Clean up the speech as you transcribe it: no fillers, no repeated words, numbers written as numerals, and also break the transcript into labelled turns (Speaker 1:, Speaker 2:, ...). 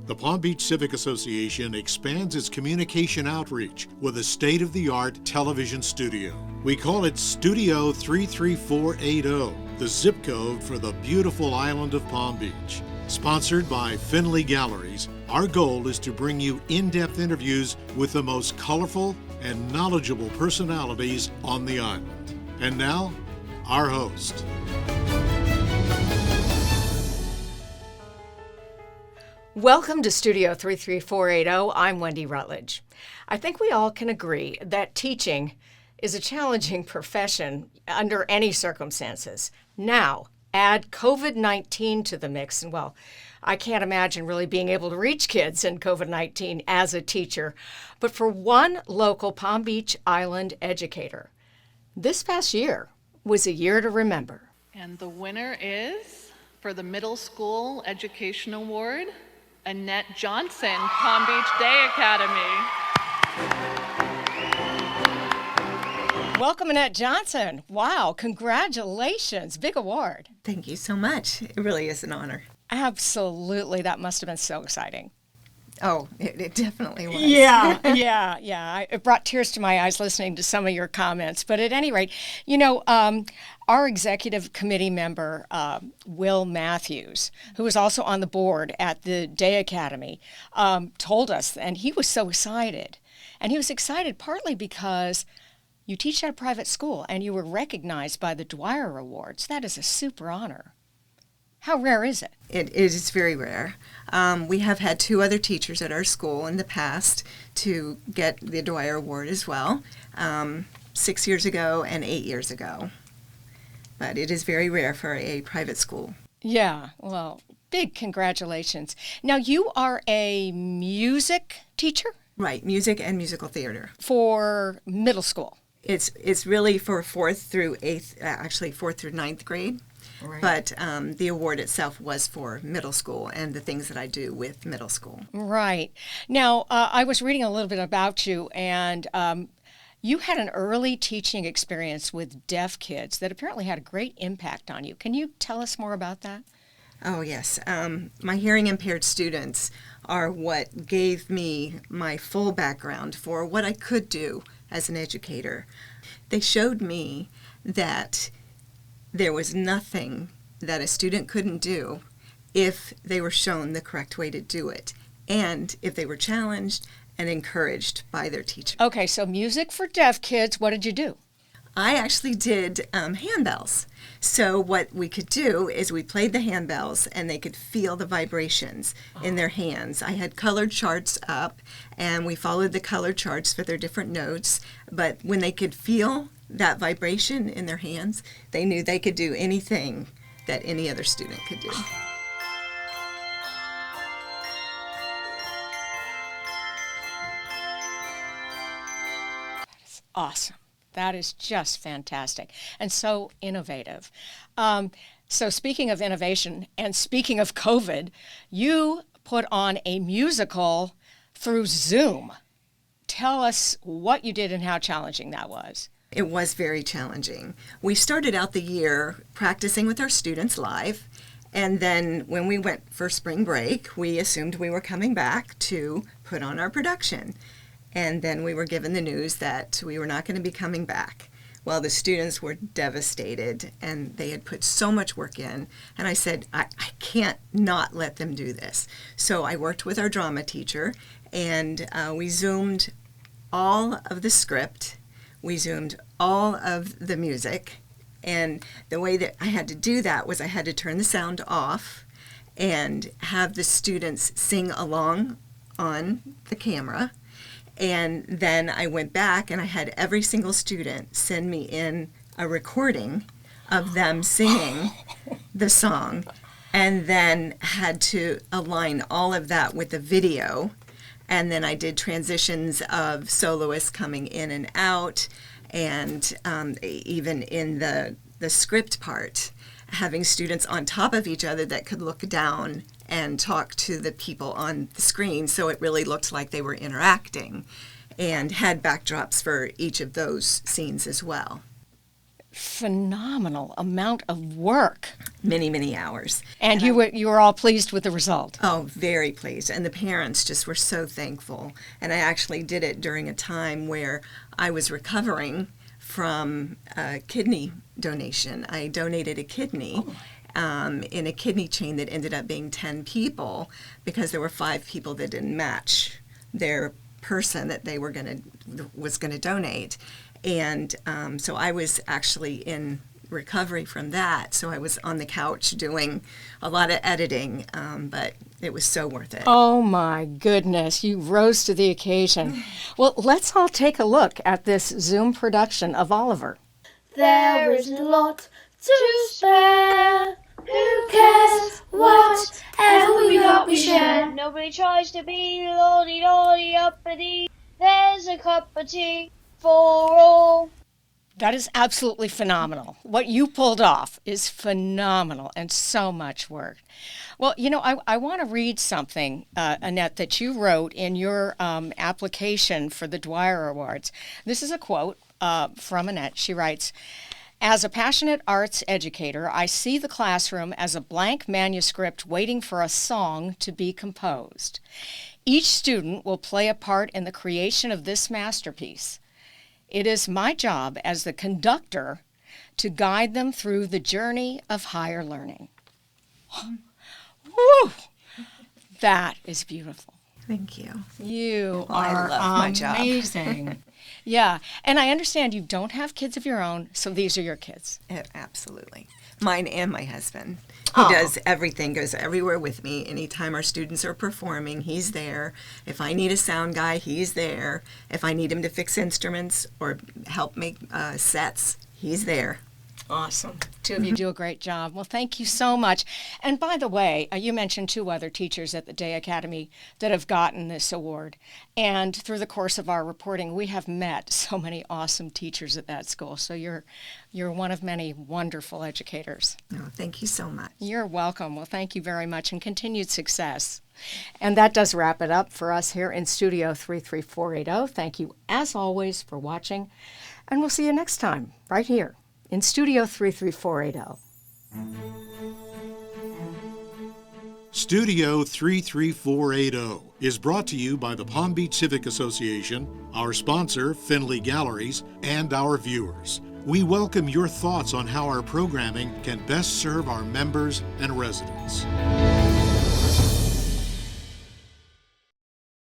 Speaker 1: The Palm Beach Civic Association expands its communication outreach with a state-of-the-art television studio. We call it Studio 33480, the zip code for the beautiful island of Palm Beach. Sponsored by Finley Galleries, our goal is to bring you in-depth interviews with the most colorful and knowledgeable personalities on the island. And now, our host.
Speaker 2: Welcome to Studio 33480. I'm Wendy Rutledge. I think we all can agree that teaching is a challenging profession under any circumstances. Now, add COVID-19 to the mix, and well, I can't imagine really being able to reach kids in COVID-19 as a teacher. But for one local Palm Beach Island educator, this past year was a year to remember.
Speaker 3: And the winner is, for the Middle School Education Award, Annette Johnson, Palm Beach Day Academy.
Speaker 2: Welcome, Annette Johnson. Wow, congratulations. Big award.
Speaker 4: Thank you so much. It really is an honor.
Speaker 2: Absolutely. That must have been so exciting.
Speaker 4: Oh, it definitely was.
Speaker 2: Yeah. It brought tears to my eyes listening to some of your comments. But at any rate, our executive committee member, Will Matthews, who was also on the board at the Day Academy, told us, and he was so excited. And he was excited partly because you teach at a private school and you were recognized by the Dwyer Awards. That is a super honor. How rare is it?
Speaker 4: It is very rare. We have had two other teachers at our school in the past to get the Dwyer Award as well, 6 years ago and 8 years ago. But it is very rare for a private school.
Speaker 2: Yeah, well, big congratulations. Now, you are a music teacher?
Speaker 4: Right, music and musical theater.
Speaker 2: For middle school?
Speaker 4: It's really for fourth through ninth grade. Right. But the award itself was for middle school and the things that I do with middle school.
Speaker 2: Right. Now, I was reading a little bit about you, and you had an early teaching experience with deaf kids that apparently had a great impact on you. Can you tell us more about that?
Speaker 4: Oh, yes. My hearing impaired students are what gave me my full background for what I could do as an educator. They showed me that there was nothing that a student couldn't do if they were shown the correct way to do it, and if they were challenged and encouraged by their teacher.
Speaker 2: Okay, so music for deaf kids, what did you do?
Speaker 4: I actually did handbells. So what we could do is we played the handbells and they could feel the vibrations in their hands. I had colored charts up and we followed the colored charts for their different notes, but when they could feel that vibration in their hands, they knew they could do anything that any other student could do.
Speaker 2: That is awesome. That is just fantastic and so innovative. So speaking of innovation and speaking of COVID, you put on a musical through Zoom. Tell us what you did and how challenging that was.
Speaker 4: It was very challenging. We started out the year practicing with our students live, and then when we went for spring break, we assumed we were coming back to put on our production. And then we were given the news that we were not going to be coming back. Well, the students were devastated, and they had put so much work in. And I said, I can't not let them do this. So I worked with our drama teacher, and we Zoomed all of the script. We Zoomed all of the music, and the way that I had to do that was I had to turn the sound off and have the students sing along on the camera, and then I went back and I had every single student send me in a recording of them singing the song, and then had to align all of that with the video. And then I did transitions of soloists coming in and out, and even in the script part, having students on top of each other that could look down and talk to the people on the screen, so it really looked like they were interacting, and had backdrops for each of those scenes as well.
Speaker 2: phenomenal amount of work.
Speaker 4: Many, many hours.
Speaker 2: And you were all pleased with the result.
Speaker 4: Oh, very pleased. And the parents just were so thankful. And I actually did it during a time where I was recovering from a kidney donation. I donated a kidney in a kidney chain that ended up being 10 people because there were 5 people that didn't match their person that they were was going to donate. And so I was actually in recovery from that. So I was on the couch doing a lot of editing, but it was so worth it.
Speaker 2: Oh my goodness, you rose to the occasion. Well, let's all take a look at this Zoom production of Oliver.
Speaker 5: There is a lot to spare. Who cares? Whatever we got, we share. Nobody tries to be lordy uppity. There's a cup of tea for all.
Speaker 2: That is absolutely phenomenal. What you pulled off is phenomenal and so much work. Well, you know, I want to read something, Annette, that you wrote in your application for the Dwyer Awards. This is a quote from Annette. She writes, "As a passionate arts educator, I see the classroom as a blank manuscript waiting for a song to be composed. Each student will play a part in the creation of this masterpiece. It is my job as the conductor to guide them through the journey of higher learning." Woo! That is beautiful.
Speaker 4: Thank you.
Speaker 2: You
Speaker 4: Well, I
Speaker 2: are
Speaker 4: love my job.
Speaker 2: amazing. Yeah, and I understand you don't have kids of your own, so these are your kids.
Speaker 4: Absolutely. Mine and my husband. He does everything, goes everywhere with me. Anytime our students are performing, he's there. If I need a sound guy, he's there. If I need him to fix instruments or help make sets, he's there.
Speaker 2: Awesome. Two of you do a great job. Well, thank you so much. And by the way, you mentioned 2 other teachers at the Day Academy that have gotten this award. And through the course of our reporting, we have met so many awesome teachers at that school. So you're one of many wonderful educators.
Speaker 4: Oh, thank you so much.
Speaker 2: You're welcome. Well, thank you very much and continued success. And that does wrap it up for us here in Studio 33480. Thank you, as always, for watching. And we'll see you next time, right here in Studio 33480.
Speaker 1: Studio 33480 is brought to you by the Palm Beach Civic Association, our sponsor, Finley Galleries, and our viewers. We welcome your thoughts on how our programming can best serve our members and residents.